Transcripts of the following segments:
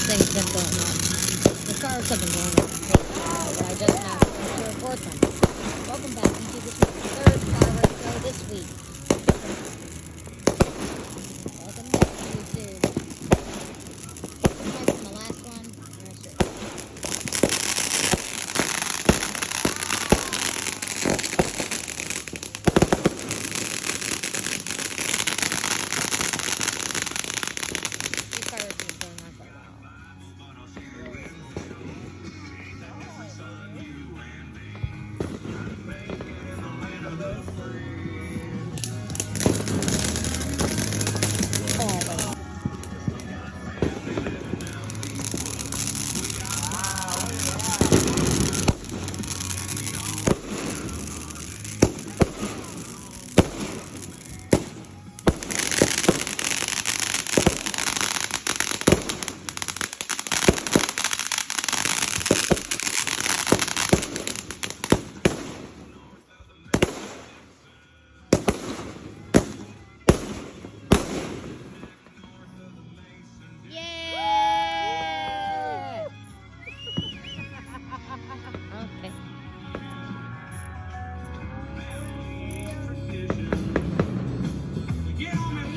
things have been going on. The cars have been going on for a while, but I just have to report them. Welcome back, YouTube. This is the third fireworks show this week. Welcome back, YouTube. Next from the last one.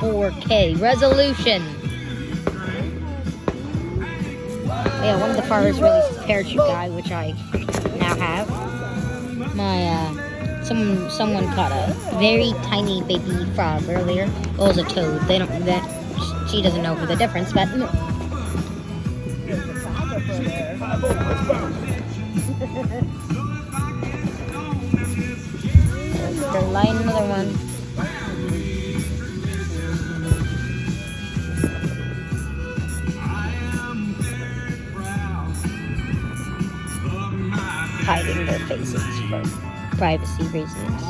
.4K resolution. Yeah, one of the fireworks released a parachute guy, which I now have. Someone caught a very tiny baby frog earlier. It was a toad. She doesn't know the difference, but they're lighting another one. Hiding their faces for privacy reasons.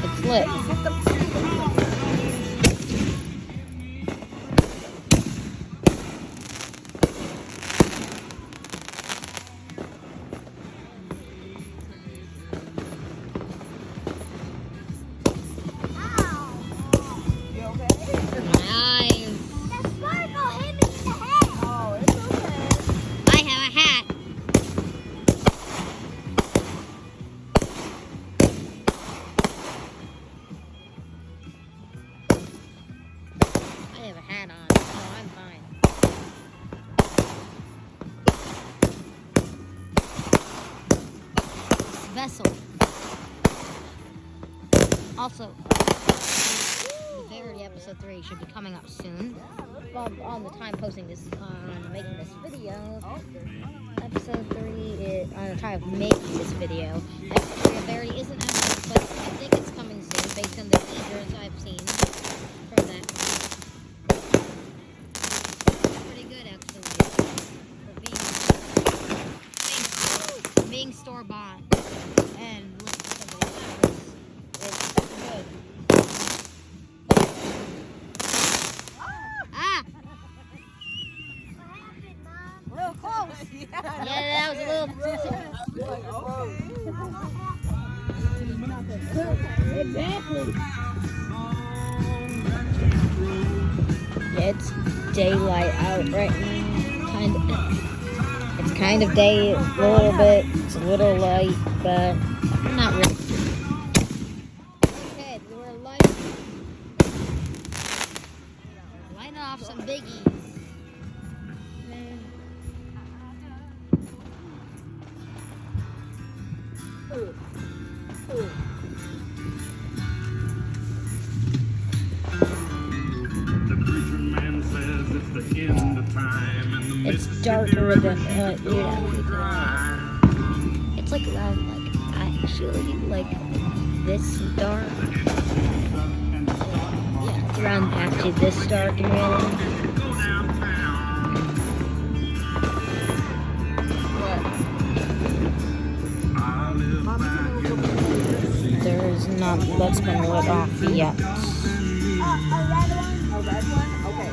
It's lit. Vessel. Also, the Verity episode 3 should be coming up soon. Well, on the time posting this, making this video, episode 3 is on the time of making this video. Episode 3 of Verity isn't out, but I think it's coming soon based on the teasers I've seen from that. Pretty good, actually, for being store-bought. And look at the flowers. It's good. Ah! What happened, Mom? A little close. Yeah, that was a little... Exactly. Yeah, it's daylight out right now. It's kind of day a little bit. It's a little light, but not really. Okay, we're lighting off some biggies. It's darker than it's like around like I actually like this dark. Yeah, it's around actually this dark in real life. There's not that's been lit off yet. A red one? A red one? Okay.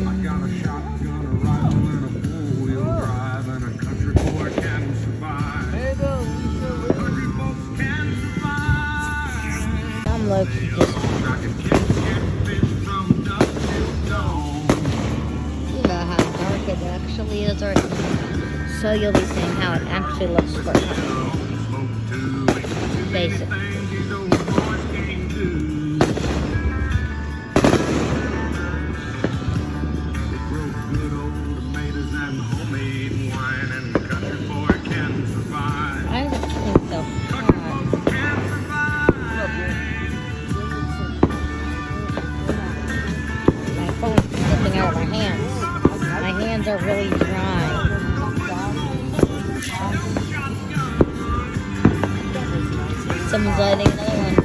I got a shotgun, a rifle, and a four-wheel drive, and a country boy can survive. Country folks can survive. I'm like just I can catch fish from dusk till dawn. you know how dark it actually is, or so you'll be seeing how it actually looks for basic. Things these old boys can't do. They grow good old tomatoes and homemade wine, and country boy can survive. I just think so. Country folks can survive. My phone's slipping out of my hands. My hands are really dry. Someone's lighting another one.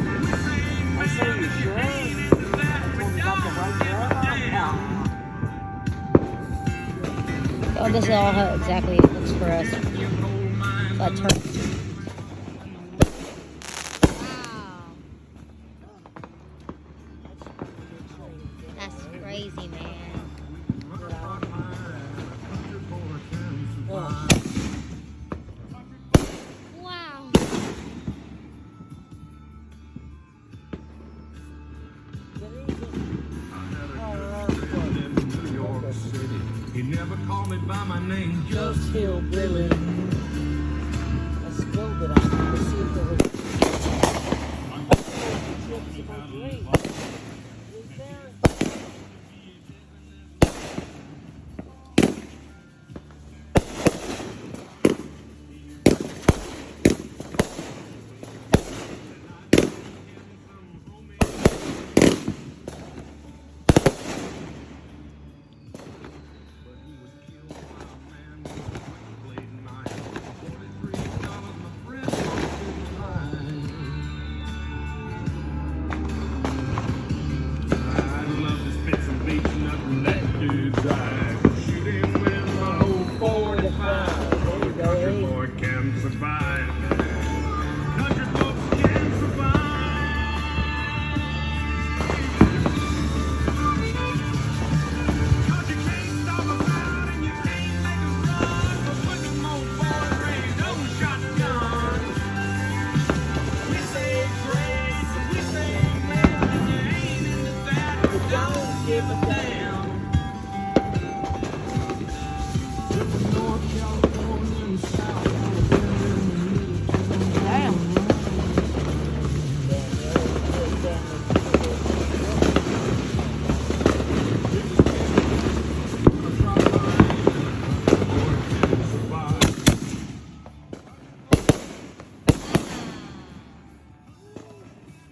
Oh, this is all how exactly it looks for us. So I turn. Wow. That's crazy, man. Wow. He never called me by my name, Just hillbilly. I spilled it on him to see if there was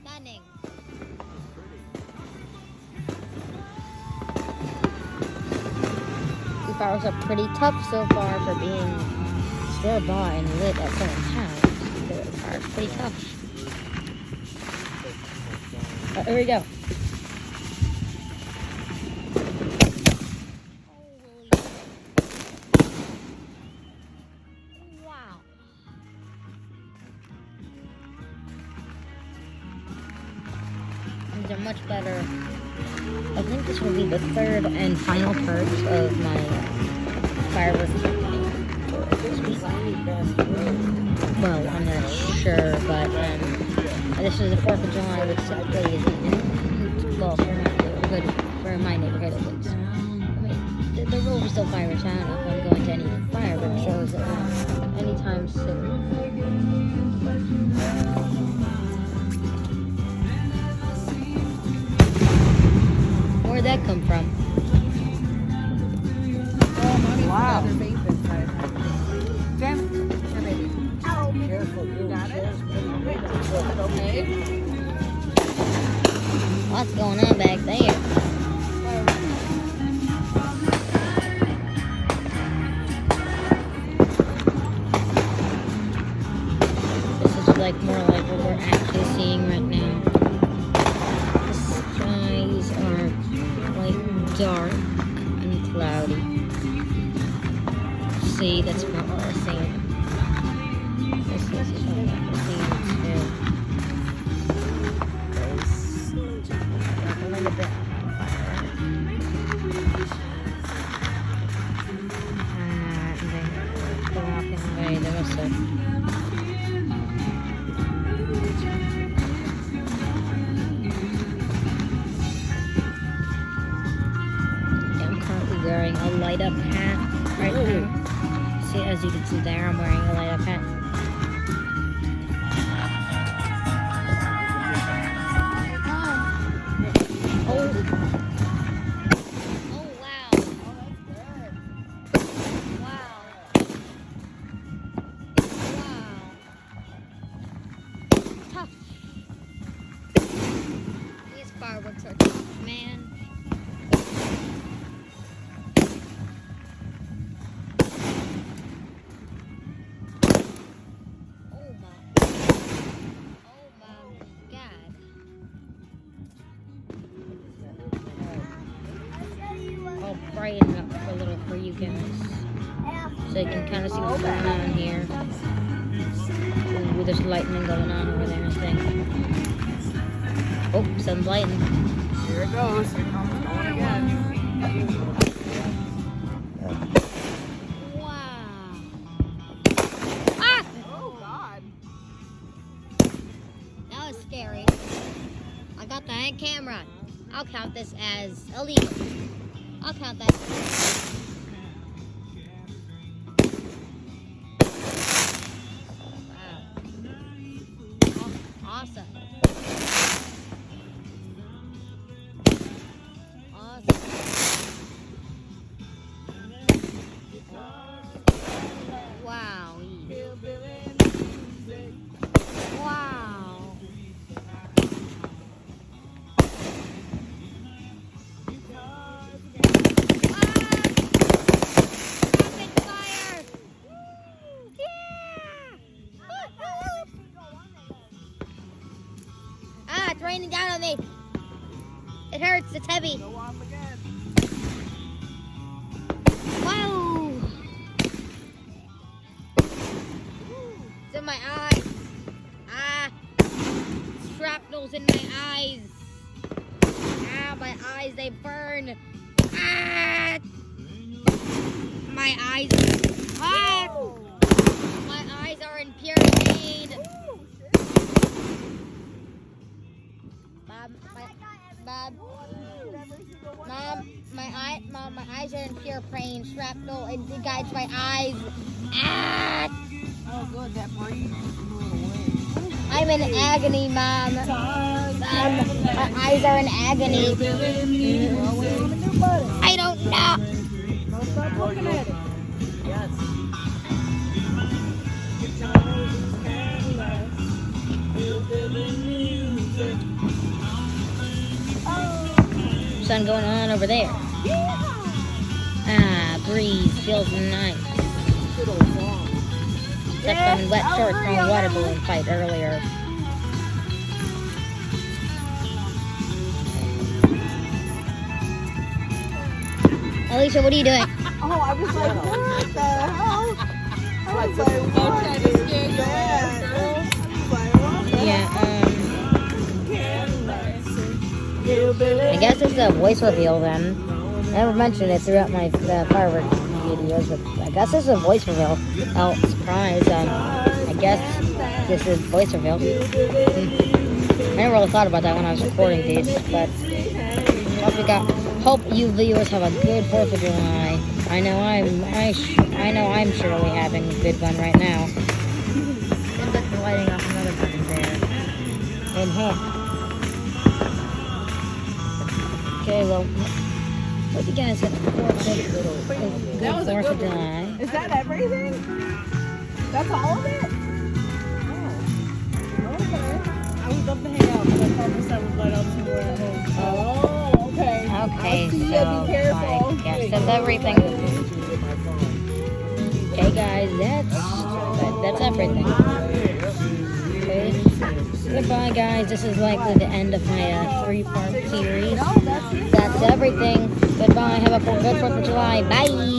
Stunning. These fireworks are pretty tough so far for being store-bought and lit at someone's house. The fireworks are pretty tough. Here we go. Wow. These are much better. I think this will be the third and final part of my fireworks campaign for this week. Well, I'm not sure, but this is the 4th of July, which typically isn't, well, for my neighborhood at least. I mean, the rules are still fireworks. I don't know if I'm going to any fireworks shows anytime soon. Where'd that come from? wow. Oh. Careful, you got it. Okay. What's going on back there? like more like what we're actually seeing right now. The skies are quite dark and cloudy. See, that's about what we're seeing. This is what we're seeing too. There's a little bit on fire. And they're walking away the rest of it. I'm currently wearing a light up hat right now. See, as you can see there, I'm wearing a light up hat. Oh wow. Wow. Tough. These fireworks are tough, man. Oh my God. I'll brighten up a little for you guys, so you can kind of see what's going on here. Ooh, there's lightning going on over there, I think. Oh, sun's lighting. Here it goes. Here comes it on again. Wow. Ah! Oh, God. That was scary. I got the hand camera. I'll count this as illegal. I'll count that. Wow. Awesome. Awesome. Wow. Wow. Rapid fire! Yeah! Ah, it's raining down on me. It hurts. It's heavy. Go off again. Wow! It's in my eyes. Ah! Shrapnel's in my eyes. Ah, my eyes, they burn. Ah! My eyes. Ah! My eyes are in pure pain. Mom, my eyes are in pure pain. Shrapnel, it guides my eyes. Ah! Oh, good. That breeze blew it away. I'm in agony, Mom. My eyes are in agony. Well, what do you want to do about it? I don't know. Don't stop looking at it. Yes. Sun going on over there. Ah, breeze feels nice. Good old song. Except I'm in wet shorts from a water balloon fight earlier. Alicia, what are you doing? Oh, I was like, what the hell? I was like, what is that? I was like, what the I guess it's a voice reveal then. I never mentioned it throughout my firework videos, but I guess this is a voice reveal. Oh, surprise. I guess this is voice reveal. I never really thought about that when I was recording these, but hope you viewers have a good 4th of July. I know I'm surely having a good one right now. And that's lighting up another one there. In here. Okay, well, hope you guys have a good 4th of July. Is that everything? That's all of it? Oh, okay. I would love to hang out, but I promised I would let out to her at home. Oh, okay. Okay, I'll see so ya, be careful. I guess that's everything. Okay, guys, that's everything. goodbye, guys. This is likely the end of my 3-part series. That's everything. Goodbye. Have a good 4th of July. Bye.